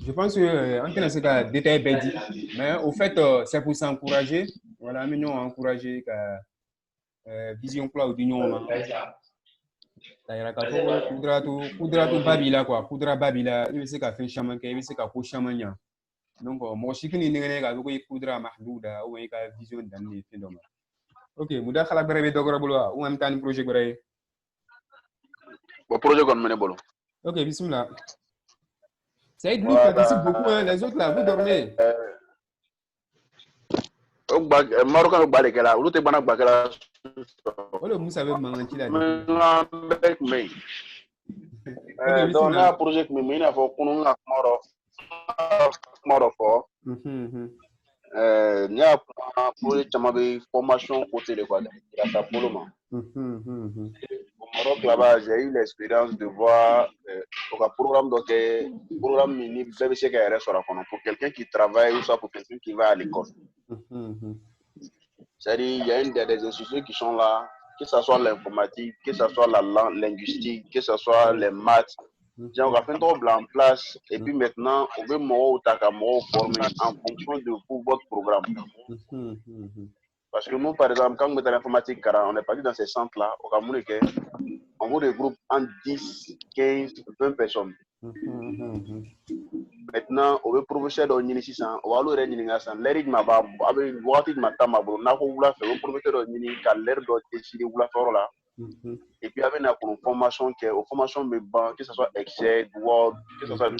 Je pense que en tant que détail bedi, mais au fait, c'est pour s'encourager. Voilà, nous encourager que vision cloud d'union. D'ailleurs, quand kudratu babila quoi, kudra babila, il veut se faire chaman, il veut se faire chaman. Donc, moi, je suis venu à kudra mahlouda ou une vision d'un phénomène. Ok, muda khala bere dogora bulwa, ou même temps projet bere. Bon projet qu'on mène bolo. Ok, bismillah. Saïd, lui participe beaucoup, hein, les autres là, vous dormez. Marocain au balai là, ou t'es bon à bakela. Oh, le moussa veut mentir là. Donc là, projet que mais il a faut qu'on a moro fort. Il y a projet de formation côté de quoi, grâce à Polo. Au Maroc là-bas, j'ai eu l'expérience de voir un programme mini BBC pour quelqu'un qui travaille ou soit pour quelqu'un qui va à l'école. C'est-à-dire, il y a des institutions qui sont là, que ce soit l'informatique, que ce soit la linguistique, que ce soit les maths. On va faire tout en place et puis maintenant, on veut former en fonction de votre programme. Parce que nous, par exemple, quand on est dans l'informatique, on est parti dans ces centres-là, au Cameroun, on vous regroupe en 10, 15, 20 personnes. Maintenant, on veut professeur de l'Université 600, on va aller à l'Université 600, l'air de ma barbe, avec le droit de ma table, on a fait professeur de l'Université, l'air de décider où la faire là. Et puis, avec une formation qui est une formation de banque, que ce soit Excel, Word, que ce soit une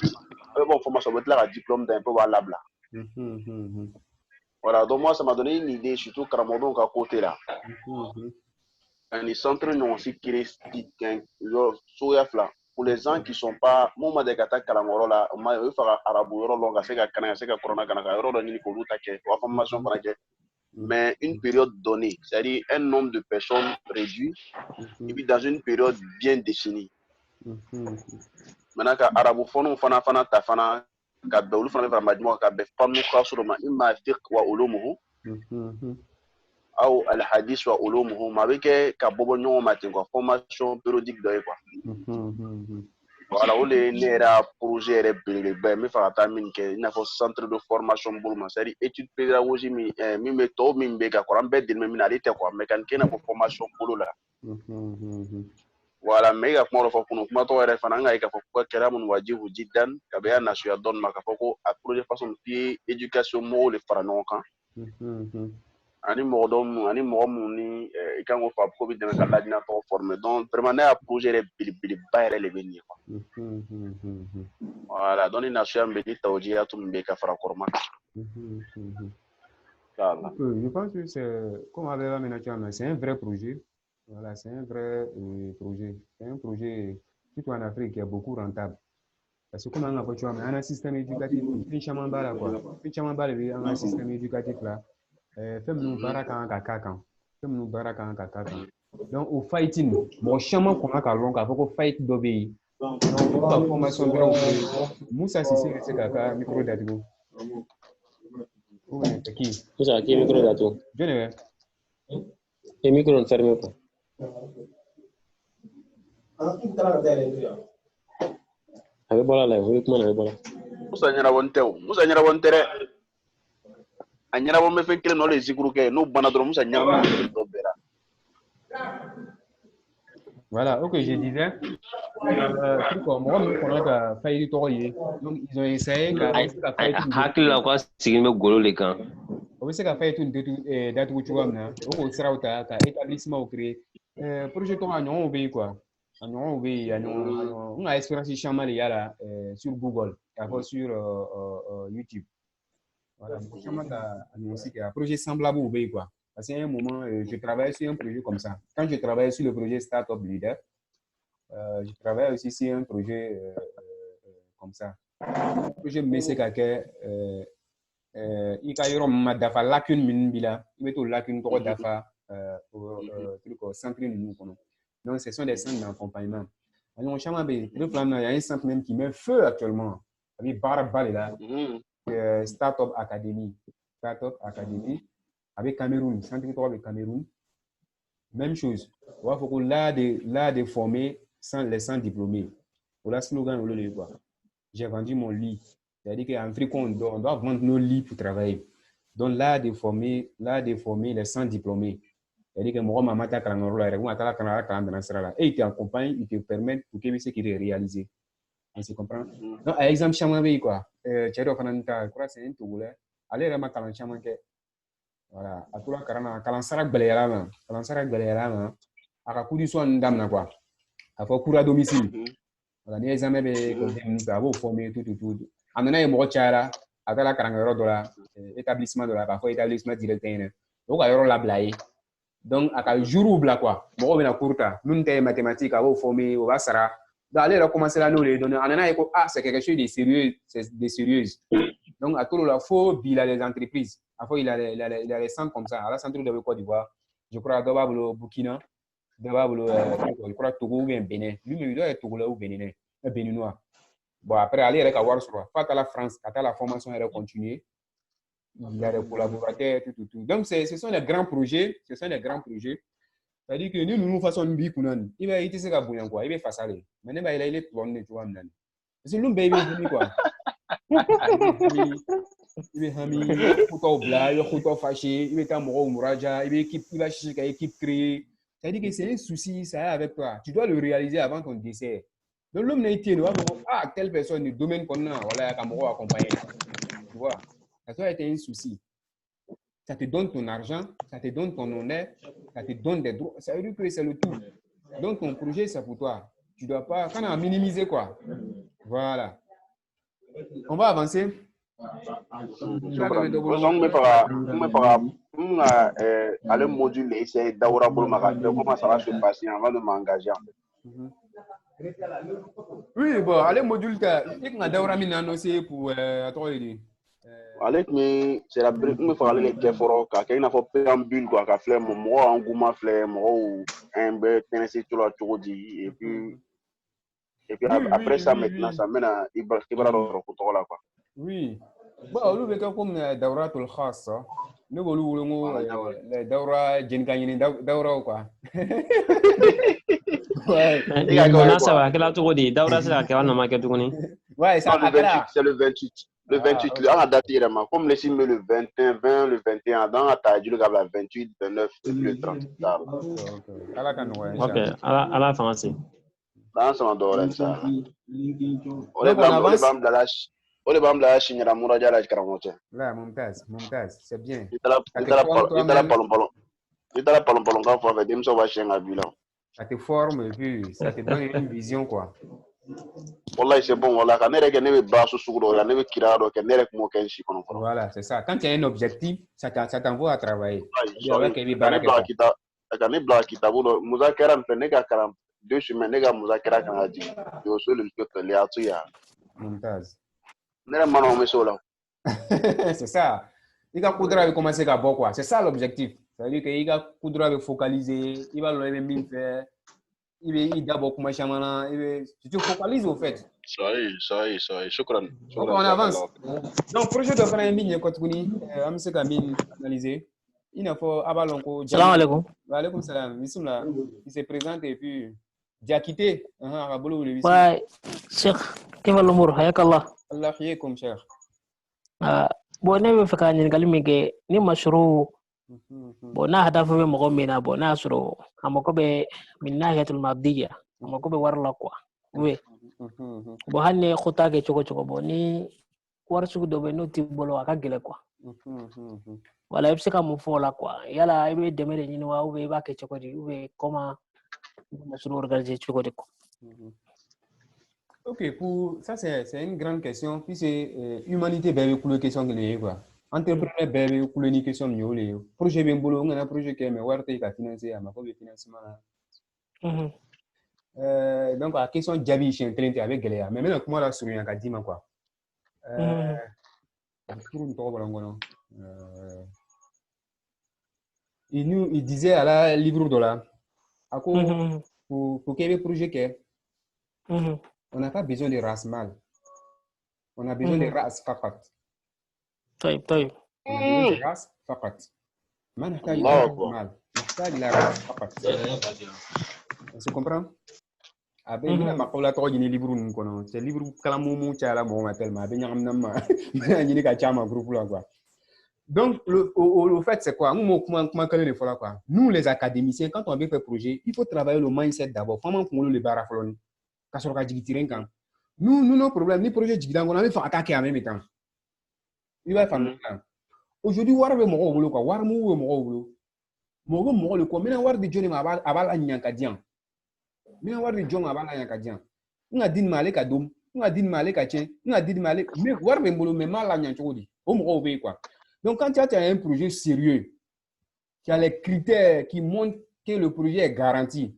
formation, on va être là, diplôme d'un peu valable. Voilà, donc moi, ça m'a donné une idée, surtout Karamodon à côté là. Un centre non aussi christique, pour les gens qui ne sont pas, moi, je suis Karamoro là, je vais faire Arabo, je vais faire Corona, formation mais une période donnée, c'est-à-dire un nombre de personnes réduit, et puis dans une période bien définie. Maintenant, Arabo, Fana, Tafana, Kabel, Fana, Ramadimo, Kabel, Panou, Kasuroma, Ima, Fikwa, Olomo, ou Al-Hadis, ou Olomo, mais avec Kabobonyo, Matin, formation périodique de quoi. Voilà, où les projets mais il y a un centre de formation Boulma, c'est-à-dire études pédagogiques, mi méthode, mi béga, quoi, en bête de méminalité, quoi, mécanique, il y a une formation pour là. Voilà, mais il y a un pour nous, comment toi, il y a quoi, qu'il y a un wadi ou didan, qu'il y a un nation donne ma capoko, à projet façon de éducation, mot, les faranons, ani mɔgɔ mun ni i kan k'o fa ko bɛ dɛmɛ ka ladina tɔgɔ former donc vraiment ne y'a projet yɛrɛ belebeleba yɛrɛ de bɛ nin ye quoi voilà donc ni nasuya min bɛ ni tawjiya tun bɛ ka fara kɔrɔma kan. Je pense que c'est, comme avec la Ménachana, c'est un vrai projet. Voilà, c'est un vrai projet. C'est un projet, surtout en Afrique, qui est beaucoup rentable. Parce que comme on a fait, on a un système éducatif, finalement, quoi. Finalement, un système éducatif là. Fais-nous baraka kakakan. Fais-nous baraka kakakan. Donc, au fighting, bon, chaman qu'on a kalon, qu'il faut fight d'obéir. Donc, la formation de Moussa Sissi, c'est kaka, micro d'adgo. Oui, c'est qui? Moussa, qui est micro d'adgo? Je ne sais. Et micro ne ferme pas. Avec voilà là, vous comment avec voilà. Moussa Nyarabonte, a ɲɛnabɔ bɛ fɛn kelen nɔ le zikuru kɛ n'o banna dɔrɔn musa ɲagami dɔ bɛra. Voilà, ok, je disais, moi, on a failli donc ils ont essayé hakili la quoi sigin bɛ golo le kan. On se ka faire une date où tu vois maintenant, on sera au ta établissement au créé. Projet ton agnon obéi quoi. Agnon obéi, on a expérience chamale il y a là sur Google, sur YouTube. Voilà, chamale a annoncé qu'il y a un projet semblable obéi quoi. Parce qu'à un moment, je travaille sur un projet comme ça. Quand je travaille sur le projet Startup Leader, je travaille aussi sur un projet comme ça. Le projet Messekake, il y a une dafa lacune minibila, il y a une lacune pour dafa centre nous. Donc, ce sont des centres d'accompagnement. Alors, il y a un centre même qui met feu actuellement. Avec Barabal là, Startup Academy. Startup Academy. Avec Cameroun, centre avec Cameroun. Même chose. Il faut là de former les sans diplômés. Pour la slogan, j'ai vendu mon lit. C'est-à-dire qu'en Afrique, on doit vendre nos lits pour travailler. Donc, là, de former les sans-diplômés. C'est-à-dire que moi, maman t'a quand et il t'accompagne, il te permet pour que ce qu'il ait réalisé. On se comprend? Donc, par exemple, chaman quoi. Tchèdo Fananta, je crois que c'est un Togolais. Allez, là, ma calan chaman que. Voilà. À tout la carana, calansara Beléala, à la coup du soin d'âme, quoi. À faut cours à domicile. Voilà, les examens, vous former tout. En maintenant, il y a mon chara, à la carangero de la établissement de la, parfois établissement directeur. Donc, à la blaye. Donc, à jour ou bla quoi. Bon, on a courta. Nous, t'es mathématiques, à vous former, au Vassara. D'aller recommencer la nous les donner. En maintenant, c'est quelque chose de sérieux, de sérieuse. Donc, à tout le faut, il a les entreprises. Après, il a les centres comme ça. À la centre de Côte d'Ivoire, je crois, d'abord le Burkina, d'abord je crois Togo ou bien Bénin. Lui, il doit être Togolais ou Béninois. Bon, après, aller avec avoir sur à la France, à la formation, elle va continuer. Il y a des collaborateurs, tout. Donc, ce sont les grands projets. C'est-à-dire que nous faisons une vie qu'on a. Il va être quoi. Il va faire ça. Maintenant, il est tourné, tu vois. C'est l'homme baby, quoi. Il va hami, photo bla, il va photo fâché, il va être amoureux mouraja, il va chercher une équipe créée. C'est-à-dire que c'est un souci, ça est avec toi. Tu dois le réaliser avant ton décès. Donc, l'homme n'a été, telle personne, le domaine qu'on a, voilà, amoureux accompagné. Tu vois, ça doit être un souci. Ça te donne ton argent, ça te donne ton honneur, ça te donne des droits. Ça veut dire que c'est le tout. Donc, ton projet, c'est pour toi. Tu ne dois pas, quand on a minimisé, quoi. Voilà. On va avancer. Le module essaie d'avoir comment ça va se passer avant de m'engager. Oui, bon, allez, module, il y a d'avoir mis pour avec me c'est la brique me faire les efforts car il n'a pas préambule quoi car flemme moi engouement flemme moi un peu penser tout la tout dit et puis après ça maintenant ça mène à Ibra là quoi. Oui. Bon, on veut comme Dauratul Khassa. Nous voulons les Daura Jenkani Daura quoi. Ouais. Ça va, quel autre dit Daura c'est la qui va nous marquer tout connaît. Ouais, ça le 28, c'est le 28. Le 28, là, on a daté vraiment. Comme les signes le 21, 20, le 21, dans la taille, le 28, 29, et puis le 30. Ok, à la fin, c'est. Dans son endroit, ça. On est bam de la Chine, la Mouradia, la Karamote. Là, Montaz, c'est bien. Il est là, quand on fait des choses, on va chier à bilan. Ça te forme et puis ça te donne une vision, quoi. Voilà, c'est bon. Voilà, quand on est bas sous on est kirado, quand on est comme aucun chiffre. Voilà, c'est ça. Quand tu as un objectif, ça t'envoie à travailler. Quand on est black, Mouzakera, on 2 semaines, les gars, Mouzakera, quand on a dit, il y a aussi le truc, les atuya. Montaz. C'est ça. Il va coudre commencer à boire, quoi. C'est ça l'objectif. C'est-à-dire qu'il va coudre focaliser, il va le même faire. Il d'abord comment chamana, tu te focalises au fait. Ça y est, shukran. Donc on avance. Donc projet de faire un ligne Kotkouni, am se kamin analyser. Il faut abalonko. Salam alaikum. Wa alaikum salam. Bismillah. Il se présente et puis Diakité, rabolo le bismillah. Ouais, Cheikh, كيف الأمور؟ حياك الله. الله يحييكم شيخ. بونا بفكاني نقول ni mashru bona hadafu be mo mina bona suro amako be min nahiyatul madiyya amako be warla kwa we bo hanne khota ke choko boni war su do be no tibolo aka gele kwa wala yepse ka mo fola kwa yala ibe demere ni wa ube ba ke choko di ube koma mashru organiser choko de ko. Ok, ça c'est une grande question. Puis c'est humanité bébé pour les questions que les quoi. Entrepreneur bébé pour les questions mieux les. Projet bien boulot, on a un projet qui est mais warte qui a financé à ma propre financement. Donc la question Javi je suis en train avec Galéa. Mais maintenant comment la souris en dit quoi. Il disait à la livre de là. À quoi pour quel projet qu'est. On n'a pas besoin de race mâle. On a besoin de race fakat. طيب. On a besoin de race fakat. ما نحتاج إلى race mâle. نحتاج إلى race fakat. On se comprend? Abe mina makola to ni livre nun kono c'est livre kala momu chala mo tellement abe nyam nam ni ka chama groupe là quoi. Donc le fait c'est quoi? Comment quoi? Nous les académiciens quand on veut faire projet, il faut travailler le mindset d'abord. Comment pour le barafloni ka so ka jigitiren kan. Nous nos problèmes ni projet jigidan on a fait attaquer en même temps. Il va faire ça. Aujourd'hui war be mo wolo quoi, war mu mo wolo. Mo le ko mina war di joni ma abal anyanka dian. Mina war di jonga abal anyanka dian. Nga din male ka dom, nga din male ka chen, nga din male mais war be mbolo mais mal anyan chodi. O mo be quoi. Donc quand tu as un projet sérieux, tu as les critères qui montrent que le projet est garanti.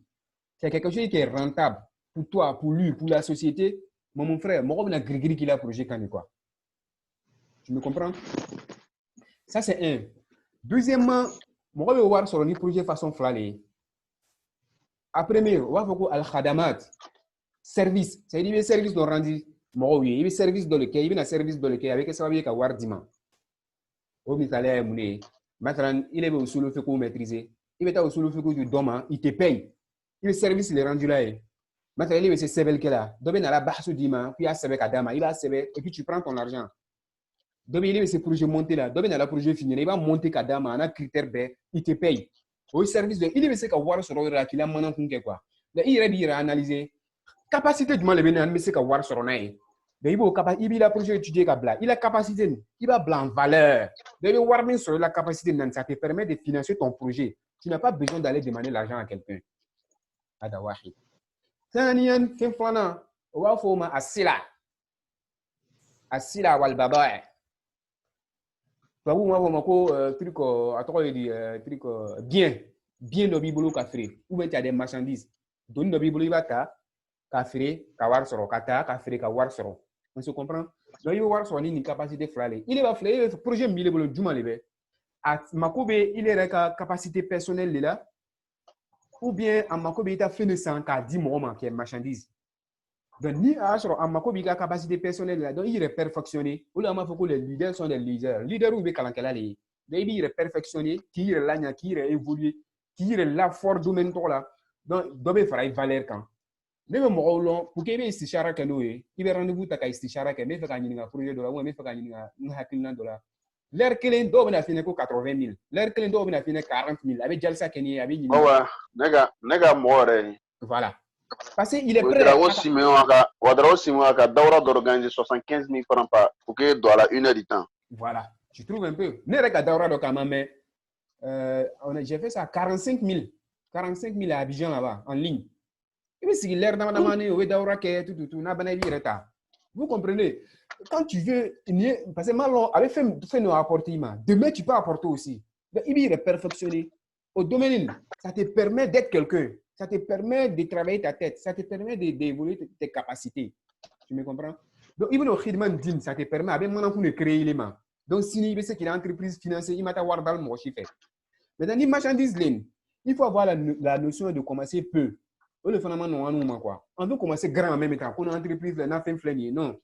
C'est quelque chose qui est rentable pour toi, pour lui, pour la société. Mon frère, moi on a grigri qui l'a projet quand même quoi. Tu me comprends? Ça c'est un. Deuxièmement, moi je vais voir sur le projet façon flâner. Après, on va voir al-khadamat, service. Ça veut dire service de rendu. Moi oui, il y a service dans lequel, il y a un service dans lequel avec ça va bien qu'avoir dimanche. Au misalaire mouné, maintenant il est au solo fait qu'on maîtriser. Il est au solo fait qu'on du doma, il te paye. Il service les rendu là. Maintenant il est c'est sevel que là. Dobe na la basse dimanche, puis à sevel kadama, il va sevel et puis tu prends ton argent. Dobe il est ce projet monté là, dobe na la projet fini, il va monter kadama, on a critère B, il te paye. Au service de, il est c'est qu'avoir sur le qu'il a maintenant qu'on quoi. Il est analyser capacité du mal bien mais c'est qu'avoir sur le il a projet étudié il a capacité, il va blanc valeur. De voir sur la capacité, ça te permet de financer ton projet. Tu n'as pas besoin d'aller demander l'argent à quelqu'un. Adawahi. Tanian, fin flana, on va former Asila wal baba. Vous m'avez truc, truc bien de bibolo café. Ou bien tu as des marchandises. Donne de bibolo bata, café, kawar soro, kata, café, kawar soro. On se comprend? Donc, il va voir son capacité flâner. Il va flâner, le projet mille le Juma lebe. À Makobe, il est la capacité personnelle là. Ou bien, à Makobe, il a fait 110 moments qui est marchandise. Donc, ni à Makobe, il a capacité personnelle là. Donc, il est perfectionné. Ou là, les leaders sont des leaders. Leader ou bien Kalankala. Donc, il est perfectionné, qui est là, qui est évolué, qui est là, fort domaine là. Donc, il faut faire valeur quand. Mais même pour qu'il y ait istishara que nous, il y a rendez-vous à istishara que mais fait gagner un projet de la ou mais fait gagner un hakilin de la. L'air que l'un doit bien finir 80 000. L'air que l'un doit bien finir 40 000. Avec Jalsa Kenny, avec Yini. Nega more. Voilà. Parce qu'il est prêt. Ouadrao Simouaka, Daura d'organiser 75 000 francs pour qu'il doit la 1 heure du temps. Voilà. Tu trouves un peu. N'est pas Daura de Kama, mais j'ai fait ça 45 000. 45 000 à Abidjan là-bas, en ligne. Vous comprenez? Quand tu veux, parce que Marlon avait fait nos apportements. Demain, tu peux apporter aussi. Il est perfectionné. Au domaine, ça te permet d'être quelqu'un. Ça te permet de travailler ta tête. Ça te permet d'évoluer tes capacités. Tu me comprends? Donc, il y ça te permet de créer l'élément. Donc, si il y a une entreprise financière, il m'a dit dans le chiffre. Mais dans les marchandises, il faut avoir la notion de commencer peu. Le phénomène non quoi. On veut commencer grand en même temps. Qu'on a une entreprise là, n'a fait flinguer. Non.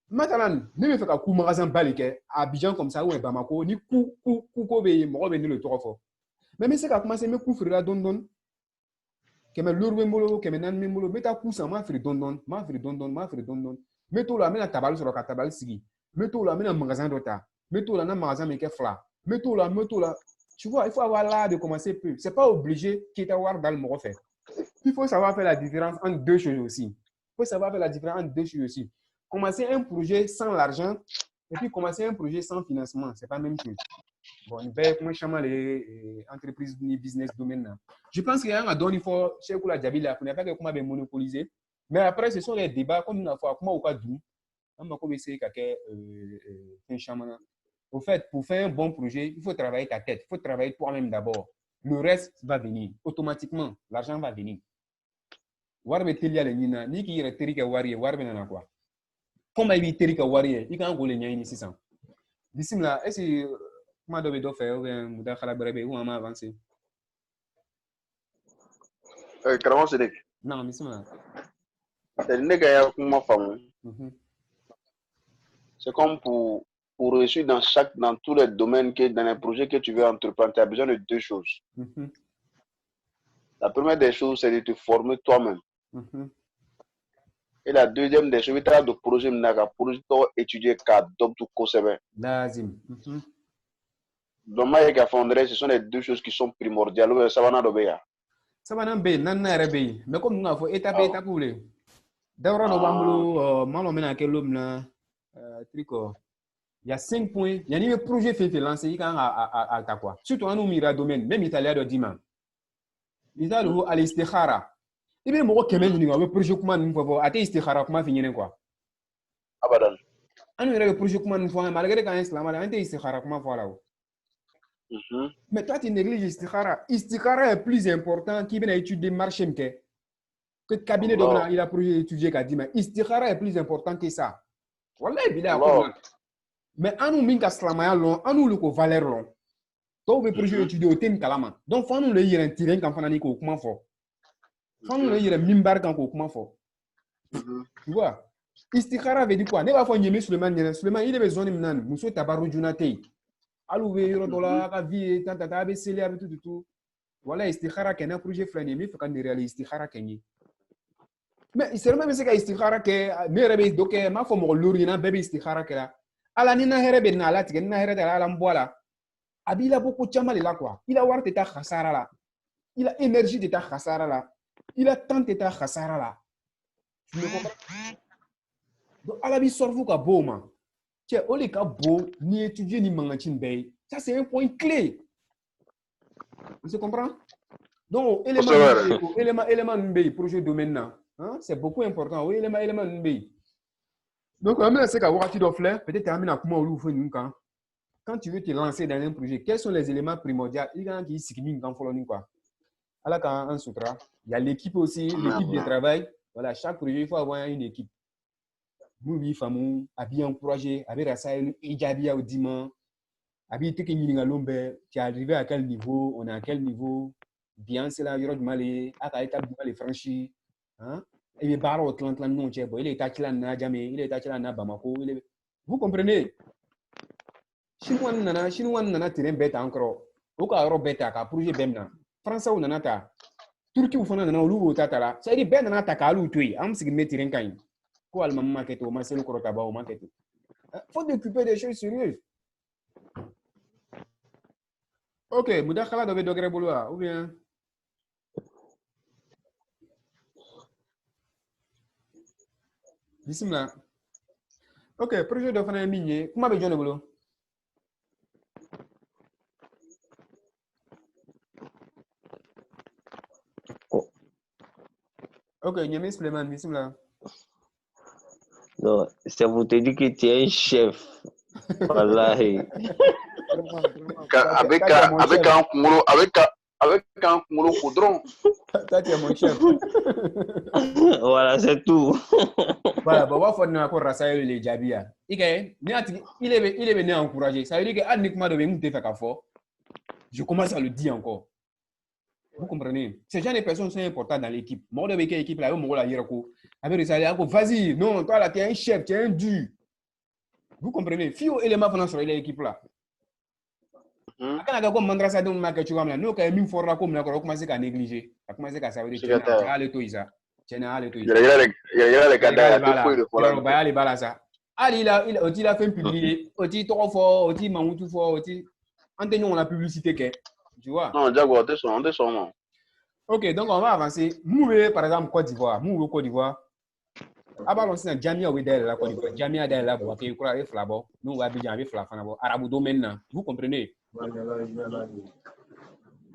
Maintenant, ne me fait qu'un coup magasin balèque à Abidjan comme ça ou à Bamako, ni coup moi venir le trois fois. Mais c'est qu'à commencer me coup frère don. Que me lourd membolo, que me nan membolo, mais ta coup ça m'a fait don. Mais tout là, mais la tabale sur la tabale sigi. Mais tout là, mais un magasin d'ota. Mais tout là, un magasin mais qu'est fla. Mais tout là. Tu vois, il faut avoir là de commencer peu. C'est pas obligé qu'il t'avoir dans le mot fait. Il faut savoir faire la différence entre deux choses aussi. Commencer un projet sans l'argent et puis commencer un projet sans financement, c'est pas la même chose. Bon, comment changer les entreprises ni business domaine. Je pense qu'il y a un don il faut chez la Jabila, qu'on n'a pas comment monopoliser. Mais après, ce sont les débats comme une fois comment ou pas d'où. On va commencer un chemin. Au fait, pour faire un bon projet, il faut travailler ta tête, il faut travailler toi-même d'abord. Le reste va venir automatiquement. L'argent va venir. Warbe telia le nina ni ki yere terika wariye warbe nana quoi. Comme il terika wariye, il kan go le nyani 600. Bismillah, est-ce que comment doit do faire ou bien muda khala brebe ou ama avancer? Comment c'est dit? Non, bismillah. C'est nega ya kuma famu. C'est comme pour réussir dans tous les domaines dans les projets que tu veux entreprendre, tu as besoin de deux choses. La première des choses, c'est de te former toi-même. Et la deuxième des choses, il y a des projets étudiés car tout conseil. Lazim. Donc, ce sont les deux choses qui sont primordiales. Ça va Sabana be nan na rebe mais comme nous avons étape pour les d'abord nous vamos malo mena que l'homme là trico il y a 5 points il y a des projets fait lancer il quand à quoi surtout en nous mira domaine même italien de diman il le al istikhara il bien mo kemen ni ngam projet comment nous faut ate istikhara comment finir quoi abadan anu le projet comment nous faut malgré quand islam ate istikhara comment voilà. Mais toi, tu négliges l'istikhara. L'istikhara est plus important qu'il vient étudier le marché que le cabinet de il a projet d'étudier qu'a dit mais l'istikhara est plus important que ça. Voilà, il a mais en nous minka slamaya long, en nous le ko valeur long. Toi, le projet d'étudier au thème kalama. Donc, faut nous le y retirer quand on a dit comment fort. Faut nous le y mimbar quand comment fort. Tu vois? L'istikhara veut dire quoi? Ne va pas nier Suleiman, il est besoin de m'nan, Mousso Tabarou Junate. Alouvé Rodola, la vie, tant à scellé avec tout. Voilà, istikhara qui est un projet flané, mais il faut qu'on réalise istikhara qui mais c'est même si istikhara que ne rebe donc ma faut mo lorina bébé istikhara que là. Ala ni na herebe na la tigena na herebe la mbola. Abila beaucoup chama là quoi. Il a war teta khasara là. Il a énergie teta khasara là. Il a temps teta khasara là. Tu me comprends? Donc ala bi sorvu ka boma. Tiens, au lieu de beau, ni étudier ni mangatin bay. Ça, c'est un point clé. Vous se comprend? Donc, élément bay, projet domaine là. Hein? C'est beaucoup important. Oui, élément bay. Donc, c'est qu'à voir peut-être terminer à comment quand tu veux te lancer dans un projet, quels sont les éléments primordiaux? Il y a qui s'équilibrent quand il quoi. Alors, quand un sutra, il y a l'équipe aussi, l'équipe de travail. Voilà, chaque projet, il faut avoir une équipe. Nous, famille, abi encouragé, abi rasaïl, ijabi au dimanche, abi te kenyi ngalombe, tu es arrivé à quel niveau, on est à quel niveau, bien c'est là, il y aura du mal, à étape du mal franchi, hein, et les barres au clan non, il est tachila na jamais, il est tachila na Bamako, vous comprenez? Chinois nana terrain bête encore, au cas où bête à projet bemna, français ou nanata, Turquie ou fana nana ou l'ou tatala, ça dit ben nana takalu tui, am sig mettre un kain. Quoi le maman qui est au masel corotaba au market. Faut t'occuper des choses sérieuses. Ok, Moudakhala devait degré boulot ou bien. Bismillah. Ok, projet de faire un minier. Comment besoin de boulot? Ok, Niamey Suleiman, bismillah. Non, c'est pour te dire que tu es un chef. Wallahi. Avec un moulot coudron. Toi, tu es mon chef. Voilà, c'est tout. Voilà, bon, on va faire encore Rasaïl les Jabia. Il est venu encourager. Ça veut dire que Annickma de venir te faire fort. Je commence à le dire encore. Vous comprenez? Ces gens de personnes sont importantes dans l'équipe. Moi, de quelle équipe là, moi, la Hiroko. Avec Rasaïl, vas-y, non, toi là, tu es un chef, tu es un dur. Vous comprenez? Fio élément pendant sur l'équipe là. Quand on a comme mandrasa donc ma que tu vas là, nous quand même fort là comme là, on commence à négliger. On commence à savoir que tu as le toisa. Il y a les gars de les balasa. Ali là, il a fait publier, il trop fort, il Mamoutou fort, il entendons la publicité que tu vois. Non, Jaguar, t'es son. OK, donc on va avancer. Mouvé par exemple Côte d'Ivoire, Côte d'Ivoire. Abalon c'est Jamia Wedel la Côte d'Ivoire, Jamia de la boîte qui croit avec Flabo. Nous on va bien avec Flafana arabe domaine. Vous comprenez?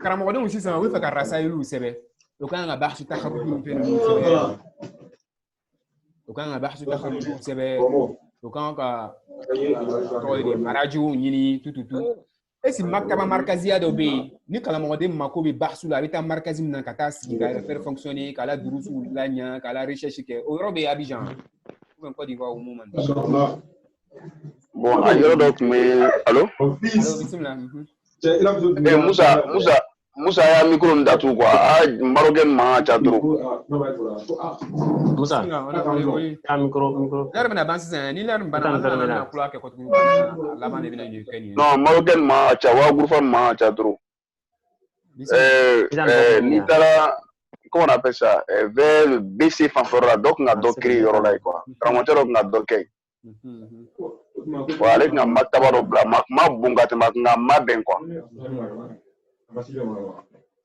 Karamɔgɔdenw aussi sisan u bɛ fɛ ka rasayilu sɛbɛn o kan ka bahsu takharuju fɛn ninnu sɛbɛn o kan ka bahsu takharuju sɛbɛn o kan ka marajiw ɲini tututu esi maktaba markaziya dɔ bɛ yen ni karamɔgɔden mako bɛ bahsu la a bɛ taa markazi min na ka taa sigi ka faire fonctionner ka la durusu laɲa ka la recherche kɛ o yɔrɔ bɛ Abidjan ou bien Côte d'Ivoire ou moment. Bon, a yɔrɔ dɔ tun bɛ allo bisimila. Musa y'a micro datu quoi. Marocain ma ca trop. Musa, a micro. L'heure bɛna ban sisan ni l'heure banna na kula kɛ kɔtuguni laban de bɛna ɲɛ fɛn nin. Non, Marocain ma ca wa groupe ma ca trop. N'i comment on appelle ça, vers le BC fanfora, donc on a créé Yorolai quoi. Tramonteur on a docké. Voilà, on a matabaro bla, ma bunga te ma ben quoi.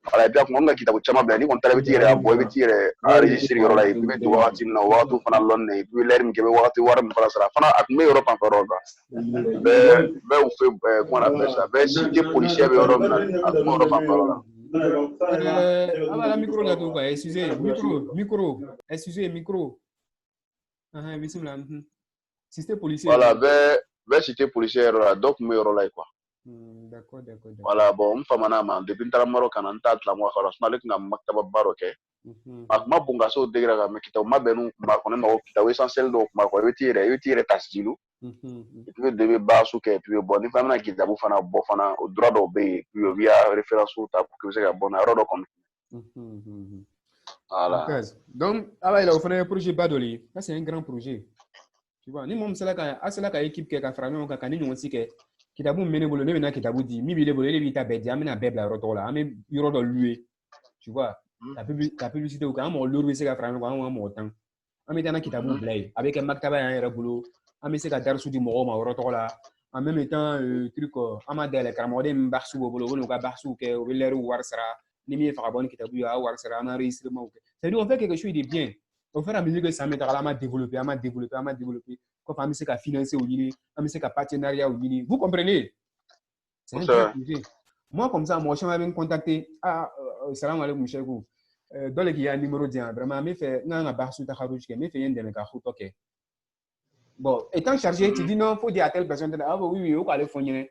Voilà, et puis on a quitté Chama Beni, on t'a dit à boy tire enregistrer Yorolai, puis tu vois tu na wa tu fana lonne, puis l'air me que wa tu war me fala sera fana ak me Europe fanfora quoi. Ben on fait comment on appelle ça, ben cité policier Europe na Europe fanfora. Ah la micro là tout quoi, excusez, micro. Ah bismillah. Système policier. Voilà, ben cité policière là, donc me Yorolai quoi. D'accord. Voilà, bon, famana man depuis tara Maroc kan ta la mo xalas malik na maktaba baroke. Ak ma bunga so degra ga mekita ma benu ma konen ma kita essentiel do ma ko retire tasjilu. Et puis de ba su ke puis bon ni famana kita bu fana bo fana au droit do be puis via référence ou ta pour que c'est bon aro do comme. Voilà. Donc il a fait un projet Badoli. Ça c'est un grand projet. Tu vois, ni mom sala ka équipe ke ka frame on ka ni on sike kitabu mene bolo ne na kitabu di mi bile bolo le bita be dia na bebla roto la ame yoro do lué. Tu vois, la publicité au quand on loué c'est ka frame ko on mo temps. Ame dana kitabu blay avec un maktaba ya era bolo ame c'est ka darsu di mo ma roto la en même temps truc amadele karamode mbarsu bolo wono ka barsu ke o leru warsara ni mi fa bon kitabu ya warsara na enregistrement. C'est-à-dire on fait quelque chose de bien. Au fur et à mesure que ça met à développer. Quand on essaie de financer au Guinée, on essaie de partenariat au Guinée. Vous comprenez? C'est un grand projet. Moi, comme ça, moi, je m'avais contacté. Salam alaikum, Cheikhou. Dans le un numéro de vraiment, mais fait, non, on barre sur ta carouche, mais fait un de mes carreaux, ok. Bon, étant chargé, tu dis non, il faut dire à telle personne, ah oui, il faut aller fournir.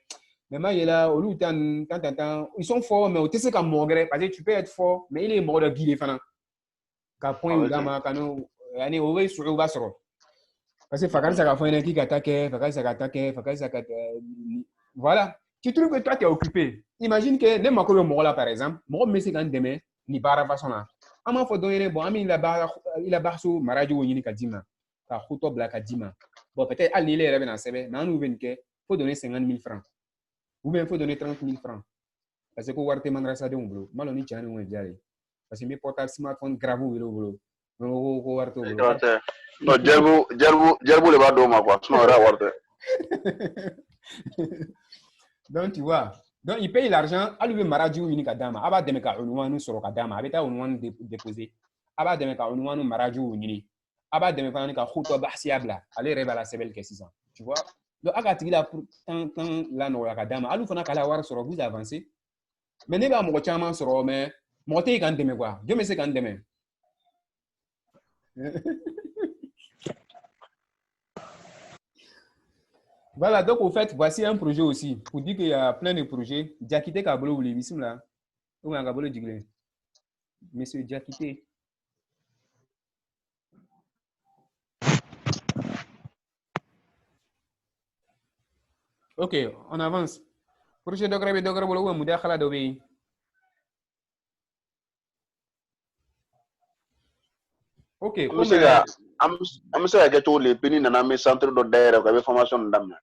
Mais moi, il est là, au lieu de ils sont forts, mais au TC comme Mogre, parce que tu peux être fort, mais il est mort de guider, ka point udama kanu yani owe suru basro parce que fakalisa ka fona ki attaquer voilà tu trouves que toi tu es occupé imagine que les makolo mo là par exemple mo me se kan demain ni bara façon là ama fo donner bon ami il a barso marajo woni ka dima ka khuto bla ka dima bon peut-être al ni les rebe na sebe na nous ven que faut donner 50 000 francs ou bien faut donner 30 000 francs parce que ko warte mangra sa de on blo malo ni chane on jare parce que mes portables smartphone grave bolo ko warto bolo no jerbu le ba do ma quoi sinon ra warto. Donc tu vois, donc il paye l'argent à lui maraju uni kadama aba de meka unwanu soro kadama abeta unwanu déposer aba de meka unwanu maraju uni aba de meka ka khuto bahsiabla aller reba la sebel que 6 ans tu vois. Donc aga tigila pour tant la no la kadama alu fana kala war soro vous avancez mais ne ba mo chama soro mais monter quand demain quoi Dieu me sait quand demain. Voilà, donc au fait voici un projet aussi pour dire qu'il y a plein de projets. Diakité Kabolo ou les missions là. Où est Kabolo Diglé? Monsieur Diakité. Ok, on avance. Projet d'Ograbe Bolo ou Mouda Khala Dobe. Ok, am se ga to le pini na me centre do daire ko be formation ndam.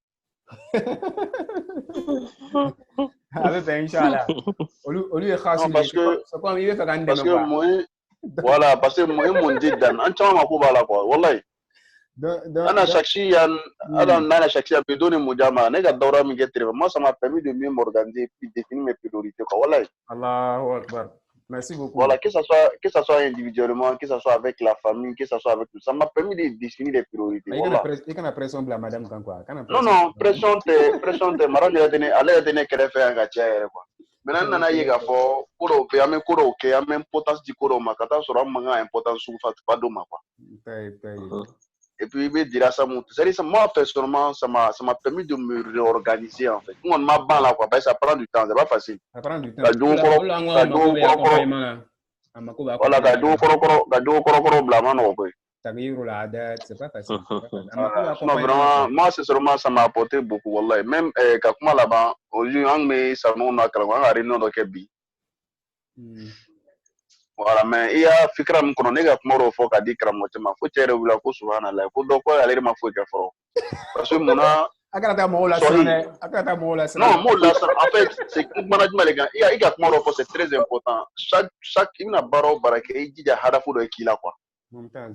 Avec inchallah. Au lieu khas parce que c'est quoi il veut faire parce que moi voilà parce que moi mon dit dan an chama ko bala quoi wallahi. Ana shakhsiyan ana shakhsiyan be donner mujama ne ga dawra mi getre moi ça m'a permis de mieux m'organiser puis définir mes priorités quoi wallahi. Allahu akbar. Merci beaucoup. Voilà, que ça soit individuellement, que ça soit avec la famille, que ça soit avec tout ça, m'a permis de définir des priorités. Mais voilà. Il y a pression de la madame quand quoi. Non, pression de marron de donner, aller donner qu'elle fait un gâchis quoi. Maintenant, nana yega fo, koro pe ame koro ke ame importance di koro makata sera manga importance sous fait pas de ma quoi. Et puis il me dira ça c'est moi personnellement ça m'a permis de me réorganiser en fait. On m'a ban là quoi, ça prend du temps, c'est pas facile. Ça prend du temps. Voilà, gado koro blama no quoi. C'est pas facile. Non, vraiment, moi, c'est seulement ça m'a apporté beaucoup. Wallah. Même quand moi là-bas, aujourd'hui, on met ça, on a réunion de Kebi. Voilà, mais il y a fikra mkono nega kumoro foka di kram mochema fo chere wula ko subhanallah ko do ko ale ma fo ka fo parce que mona Akata mo la Sohi. sana. Akata mo la sana. Non, moi là, en fait, c'est que management les gars. Il y a comment c'est très important. Chaque il na baro barake il dit hadafu do kila quoi. Mumtaz.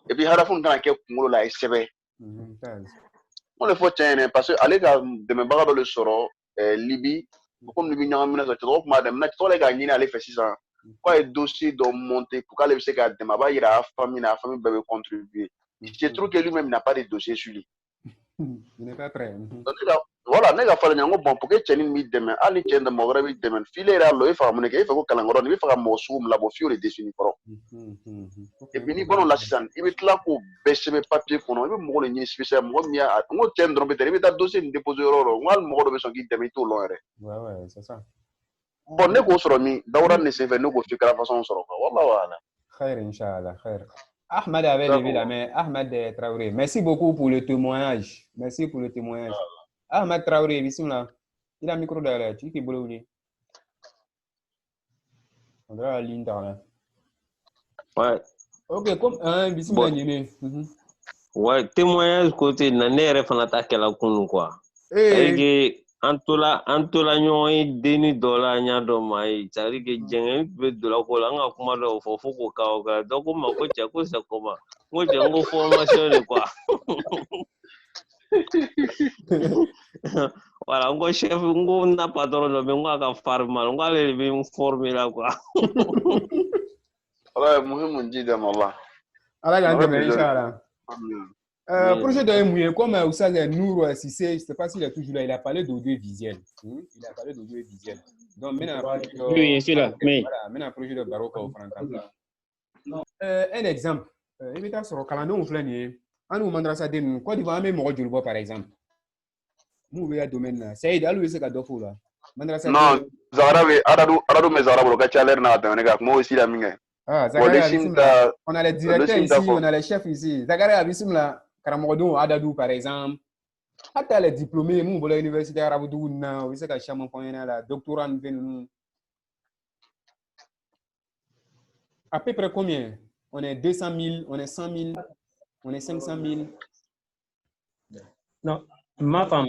Et puis hadafu kana ke kumo la sebe. Mumtaz. On le faut tiens parce que aller de me baro le soro Libye comme Libye nyam na so trop madame na to les gars ni aller faire 6 ans. Quoi est dossier de monter pour qu'elle se garde ma ba ira famille peut contribuer. Je trouve que lui-même n'a pas de dossier sur lui. Il n'est pas prêt. Voilà, nega fala nyango bon pour que chenin mi demain ali chen de mogre mi demain file ra lo ifa mun ke ifa ko kala ngoro ni ifa mo sum la bo fiore desini pro et puis ni bono la sisan ibi tla ko besebe papier kono ibi mo ni spécial mo mi a ngo chen dron betere ibi ta dossier ni déposer ro ngal mo do be son ki demi to lo re Ouais, c'est ça. bon ne ko soro mi dawra ne se fait ne ko fikra façon soro ko wallah wala Khair, Inch'Allah, khair. Ahmed avait levé la main. Ahmed Traoré. Merci beaucoup pour le témoignage. Merci pour le témoignage. Ahmed Traoré, bismillah. Il a un micro derrière. Tu es boulot. On dirait la ligne là. Ouais. Ok, comme un bismillah yéné. Ouais, témoignage côté na ne yɛrɛ fana ta kɛla kunu quoi. C'est que an tola ɲɔgɔn ye denni dɔ la an y'a dɔn maa ye. C'est à dire que jɛngɛni bɛ don la ko la an ka kuma dɔw fɔ fo k'o k'a kan. Dɔ ko ma ko cɛ ko c'est comment. N ko cɛ n ko formation de quoi. Voilà, n ko chef n ko n na patron dɔ bɛ n ko a ka farin ma n ko ale de bɛ n former la quoi. ala muhimu jida wallah ala ga ndeme inchallah. Projet de Mouye, comme Oussaz Nour Sissé, je ne sais pas s'il est toujours là, il a parlé d'audiovisuel. Il a parlé d'audiovisuel. Donc, maintenant, oui, je suis là. Voilà, maintenant, projet de Baroka au Franck. Un exemple, il y a sur le calendrier, on nous demandera ça de nous. Côte d'Ivoire, même Morodjulbo, par exemple. Nous, il y a un domaine. C'est idéal, c'est un dofu là. Non, Zarabe, Aradu, mais Zarabe, le Kachaler, moi aussi, la mingue. Ah, on a les directeurs ici, on a les chefs ici. Zagaria Abissimla, Karamodo, Adadou par exemple. Hatta les diplômés, nous, à l'université Arabou, on sait qu'à Chamon, la doctorat, à peu près combien? On est 200 000, on est 100 000, on est 500 000. Non, ma femme,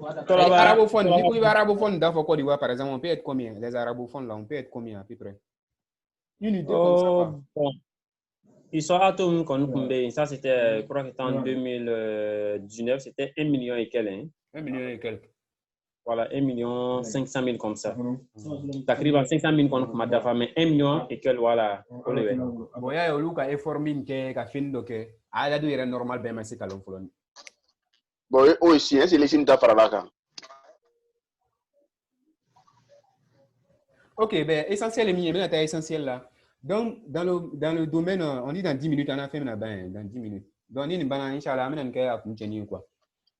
arabophones, du coup, les arabophones dans Côte d'Ivoire, par exemple, on peut être combien? Les arabophones là, on peut être combien à peu près? Une idée comme ça. Bon. Ils sont à tout le ça c'était, je crois que c'était en 2019, c'était 1 million et quelques. Hein? 1 million et quelques. Voilà, 1 million 500 000 comme ça. Ça arrive à 500 000 comme Madafa, mais 1 million et quelques, voilà. Bon, il y a un effort mine qui a fait que à la normal, ben, c'est calme. Bon, aussi, c'est les signes d'Afrique. Ok, ben, essentiel, est essentiel là. Donc, dans le domaine, on dit dans 10 minutes, on a fait dans 10 minutes. Donc, on dit quoi.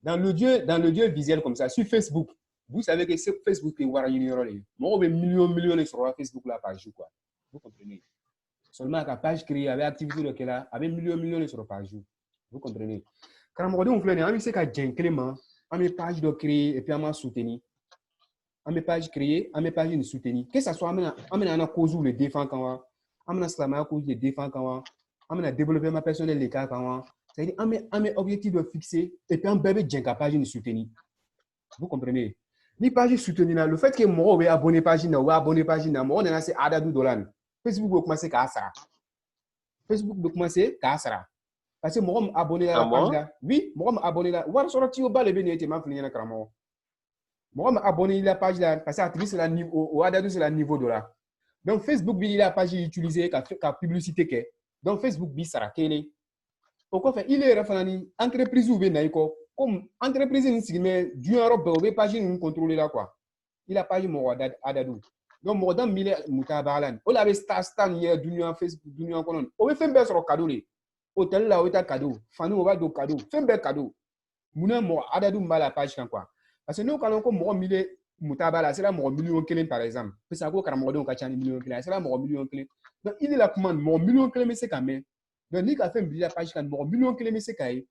Dans l'audio visuel comme ça, sur Facebook, vous savez que c'est Facebook qui est millions sur Facebook là par jour, quoi. Vous comprenez? Seulement la page créée avec activité là, avec millions sur par jour. Vous comprenez? Quand on fait, on sait qu'à Clément, on met page de créer et puis on m'a soutenu. On met page créée, on met page de soutenir. Que ça soit on met en cause ou le défend quand on a slamé à cause de défend quand on a développé ma personnelle les cas quand c'est-à-dire on met objectif de fixer et puis on bébé la page de soutenir. Vous comprenez? Ni page de soutenir là, le fait que moi vais abonner page ou abonner page là, moi on a c'est $. Facebook va commencer à ça. Facebook va commencer à ça. Parce que moi abonné à la page là. Oui, moi abonné là. Voir sur le petit au bas le bénéfice m'a fini na kramo. Moi abonné la page là parce que attribuer c'est la niveau au Adadou c'est la niveau $. Donc Facebook bi la page utilisée ka publicité que. Donc Facebook bi sera kélé. Pourquoi fait il est référenti entreprise ou bien comme entreprise ni signé du Europe be page ni contrôler là quoi. Il a page mo Adadou. Donc mo dan mille mutabalan. O la be star ni dunia Facebook dunia konon. O be fait sur cadeau li. Hôtel là o ta cadeau. Fanu o va do cadeau. Fait be cadeau. Muna mo Adadou mba la page quoi. Parce que nous quand on mo mille mutabala c'est là mo million kelen par exemple. Parce que quand mo don ka chani million kelen, c'est là mo million kelen. Donc il est la commande mo million kelen mais c'est quand même. Donc ni ka fait la page quand mo million kelen mais c'est kai.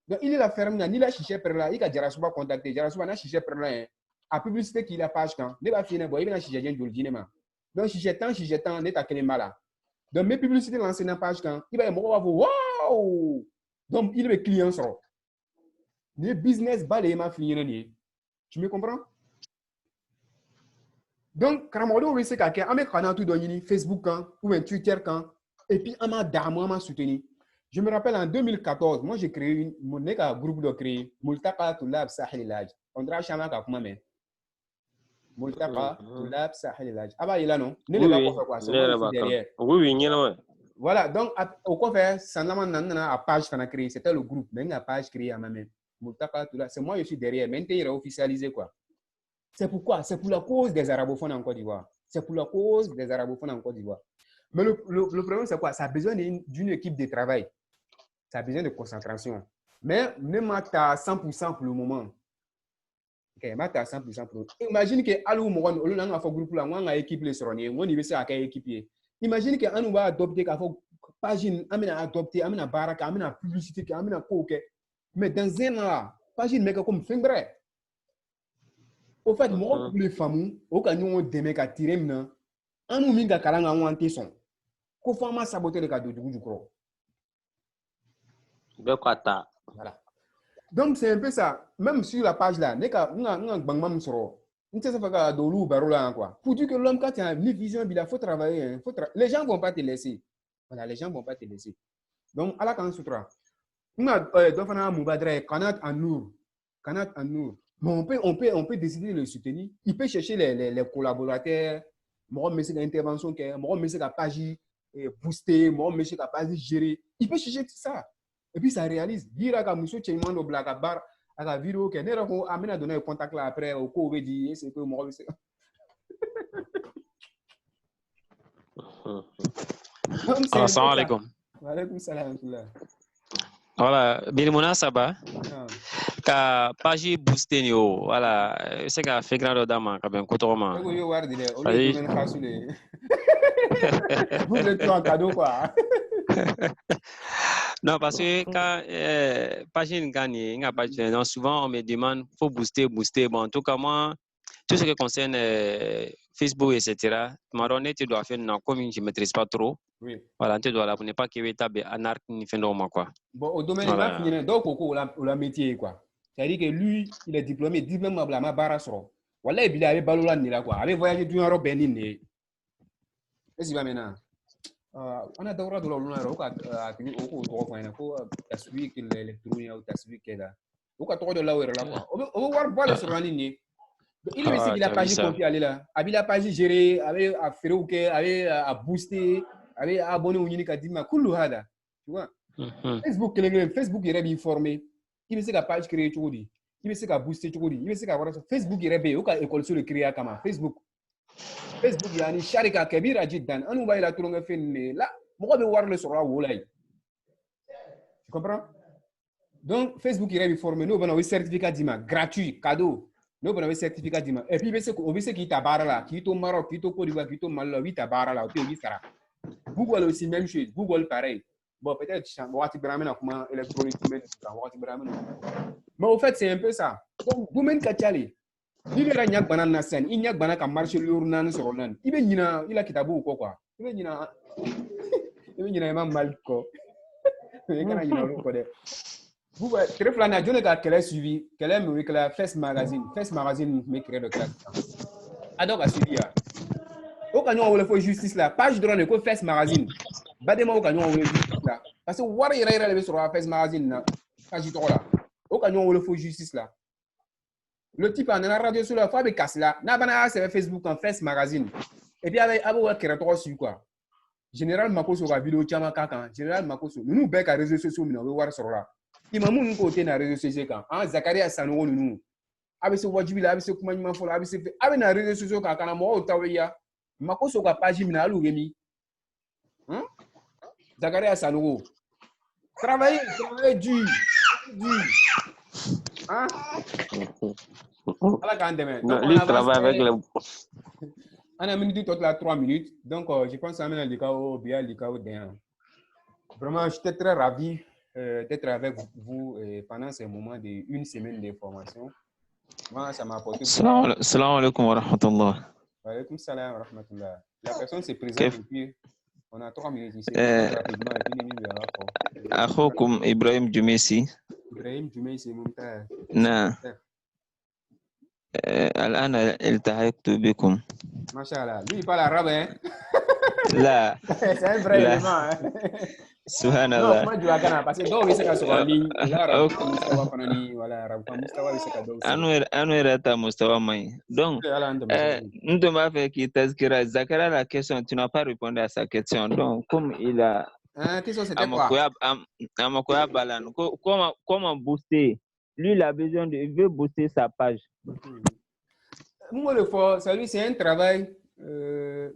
Donc il est la ferme ni la chiche per là, il ka Jarasuba contacter Jarasuba na chiche per là. A publicité qui la page quand ne va finir boy il na chiche gen joljinema. Donc chiche temps ne ta kelen mala. Donc mes publicités lancées dans page quand il va mo va wow. Donc il est client sur. ni business balé ma fini ni. Tu me comprends? Donc, quand on veut c'est quelqu'un, on met canal tout dans Facebook quand, ou un Twitter quand, et puis on m'a d'armes, on m'a soutenu. Je me rappelle en 2014, moi j'ai créé mon groupe de créer Multaqa Tulab Sahel Elhadj. On dirait chama ka kuma mais Multaqa Tulab Sahel Elhadj. Ah bah il a non. Ne le va pas quoi, c'est moi derrière. Oui, il y en a. Voilà, donc au quoi faire, ça n'a a page qu'on a créé, c'était le groupe, mais la page créée à ma main. Multaqa Tulab, c'est moi je suis derrière, maintenant il est officialisé quoi. C'est pourquoi? C'est pour la cause des arabophones en Côte d'Ivoire. C'est pour la cause des arabophones en Côte d'Ivoire. Mais le problème, c'est quoi? Ça a besoin d'une équipe de travail. Ça a besoin de concentration. Mais même à 100% pour le moment. Ok, mais à 100% pour le moment. Imagine que Alou Moron, on a fait un groupe là, on a équipe les Soroniers, on y va à quelle équipier. Imagine que on va adopter, qu'on fait pagine, on a adopté, on a baraka, on a publicité, on a coquet. Mais dans un an, pagine, mais comme Fengbre. Au fait, moi, pour les femmes, au cas où on démec à tirer maintenant, on nous met à caranga ou en tesson. Qu'au fond, saboter le cadeau du croc. Voilà. Donc, c'est un peu ça. Même sur la page là, pour dire que l'homme, quand il a une vision, il faut travailler. Les gens ne vont pas te laisser. Voilà, les gens ne vont pas te laisser. Donc, à la quand sutra, on a Kanat Anour. Mais on peut décider de le soutenir. Il peut chercher les collaborateurs, moi, mais c'est l'intervention, moi, mais c'est la page booster, moi, mais c'est la page gérer. Il peut chercher tout ça. Et puis ça réalise. Dire à monsieur Tchèman au blague à bar, à la vidéo, que n'est-ce pas, amène à donner un contact là après, au co, on dit, c'est que moi, c'est. Assalamu alaikum. Wa alaikum salam. Voilà, bil munasaba ka page booster ni o voilà c'est ka fait grand dama ka ben kotoma ko yo wardi le o le men khasule vous le tu en cadeau quoi. Non, parce que quand page gagne nga page non souvent on me demande faut booster bon en tout cas moi tout ce qui concerne Facebook etc. Maroné tu dois faire non comme je maîtrise pas trop. Oui. Voilà, tu dois là pour ne pas qu'il y ait des anarches ni phénomènes quoi. Bon, au domaine voilà. De donc au la métier quoi. C'est-à-dire que lui, il est diplômé à ma barasro. Voilà, il avait balola ni là quoi. Avait voyagé du Europe Benin ni. Est-ce qu'il va maintenant? On a d'abord de l'on a au taswik l'électronique ou taswik là. Au cas de là où est là quoi. On va voir le sur la ligne. Il est qu'il a page confiée aller là. Avait la page gérée, avait à faire OK, avait à booster. Avec abonné au unique à dire ma coulou hada tu vois Facebook il est bien formé il veut que la page créer tout dit il veut que booster tout dit il veut que avoir Facebook il est bien au cas école sur le créer comme Facebook il y a une sharika kabira jiddan on va la tourner fait là pourquoi voir le sur la wallay tu comprends donc Facebook il est bien formé nous on a un certificat d'ima gratuit cadeau nous on a un certificat d'ima et puis il veut que qui tabara là qui to Maroc qui to Côte d'Ivoire qui to Mali oui tabara là puis il sera Google aussi, même chose. Google, pareil. Bon, peut-être, électronique, mais au fait, c'est un peu ça. Donc, vous même Kachali, il y a un banana scène, il y a un banana qui marche sur l'urnan sur l'urnan. Il a kitabou ou quoi. Il y a un mal quoi. Vous voyez, très flâna, je n'ai qu'à suivi, qu'elle aime avec la Fest Magazine. Fest Magazine, mais créé de classe. Alors, à suivi. Au cas où on veut justice là, page de l'année, Fest Magazine. Badema au cas où on veut justice là. Parce que voir il y a sur la Fest Magazine là, page de là. Au cas où on veut justice là. Le type en a radio sur la fois de casse là. N'a pas sur Facebook en Fest Magazine. Et puis avec Abou Kerato sur quoi. Général Makoso la vidéo Chama Kaka. Général Makoso. Nous bec à réseaux sociaux, mais on veut voir sur là. Il m'a mon côté dans les réseaux sociaux quand. Zakaria Sanogo nous. Avec ce Wajibila, avec ce Koumani Fola, avec ce avec les réseaux sociaux quand on a moi au Taweya. Makoso ka page mina alugemi. Zakaria Sanogo. Travailler dur. Hein? Il travaille avec les. On a minute toute là 3 minutes. Donc, je pense à le cas au bien, le cas au dernier. Vraiment, j'étais très ravi d'être avec vous pendant ces moments de une semaine de formation. Moi, ça m'a apporté. Salam alaikum wa rahmatullah. Wa alaikum salam wa rahmatullah. La personne se présente et puis on a 3 minutes ici. Akhokum Ibrahim Djoumessi. إبراهيم جميسي ممتاز. نعم. الآن التحقت بكم. ما شاء الله. lui il parle arabe hein. لا. C'est un vrai élément. سبحان Non, الله. comment tu vas gagner parce que donc c'est sur en ligne. L'arabe mustawa fanani wala arabe mustawa c'est ka donc. أنا رأيت مستوى ماي. Donc nous m'a fait qui tazkira Zakara la question, tu n'as pas répondu à sa question. Donc comme il a question c'était quoi? Amakoya Balan, comment booster? Lui il a besoin il veut booster sa page. Moi le fort, c'est un travail,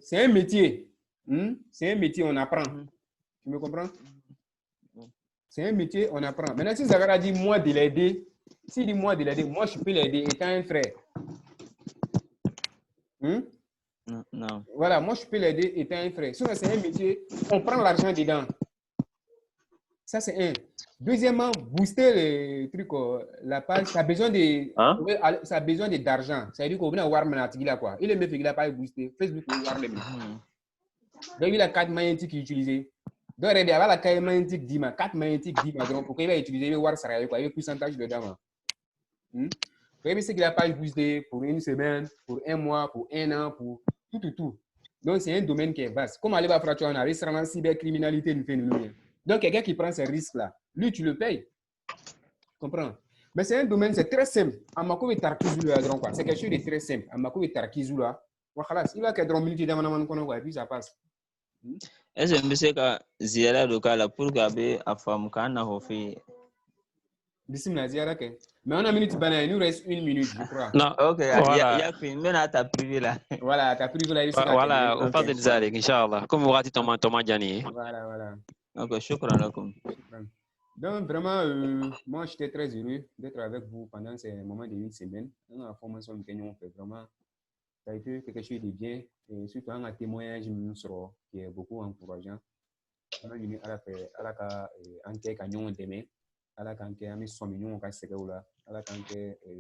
c'est un métier. C'est un métier, on apprend. Tu me comprends? C'est un métier, on apprend. Maintenant, si Zakara dit moi de l'aider, s'il dit moi de l'aider, moi je peux l'aider étant un frère. Non. Voilà, moi je peux l'aider étant un frère. Sinon, c'est un métier, on prend l'argent dedans. Ça, c'est un. Deuxièmement, booster le truc, la page, ça a besoin d'argent. Ça veut dire qu'on va voir là quoi. Il est mieux qu'il a pas booster. Facebook, il va voir les mieux. Donc, il a 4 magnétiques utilisés. Donc, il y a la 4 magnétiques 10 ma, 4 magnétiques 10 ma. Donc, pourquoi il va utiliser, il va voir ça, il va pourcentage dedans. Donc, c'est qu'il a pas boosté pour une semaine, pour un mois, pour un an, pour tout. Donc, c'est un domaine qui est vaste. Comme aller voir fracture, on a récemment la cybercriminalité, nous fait nous. Donc, quelqu'un qui prend ces risques-là, lui, tu le payes. Comprends? Mais c'est un domaine, c'est très simple. C'est quelque chose de très simple. Il va qu'être en minute et puis ça passe. Est-ce que monsieur ka ziara lokala pour gaber à femme kana hofi? Bismillah ziara ke. Mais on a minute banane, il nous reste 1 minute, je crois. Non. OK, il y a fini, mais t'as privé là. Voilà, t'as privé là. Voilà, au fait de Zalik, Inch'Allah. Comme vous ratez Thomas Diani. Voilà. OK, shukran lakum. Donc, vraiment, moi, j'étais très heureux d'être avec vous pendant ces moments de 1 semaine. Dans la formation que nous avons fait, vraiment, ça a été quelque chose de bien. Et surtout, un témoignage qui est beaucoup encourageant. On a eu à la enquête à nous demain, à la enquête à mes sommets, à la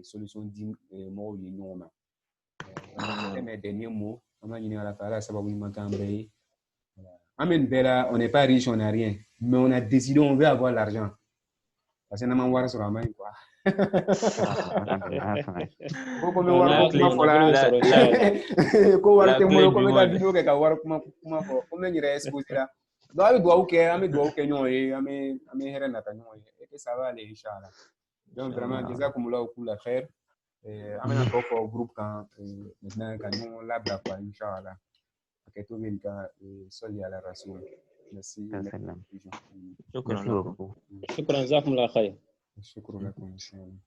solution d'immots, mes derniers mots, on a eu à la fin, ça va vous manquer. Amen, Bella, on n'est pas riche, on n'a rien. Mais on a décidé, on veut avoir l'argent. Parce que nous avons sur la main, quoi. Donc, vraiment, jazakumullahu kulla khair. Amena koko groupe quand maintenant quand nous là-bas, quoi, Inch'Allah. صلي على الرسول. Merci. شكرا جزاكم الله خير. شكرا لكم إن شاء الله.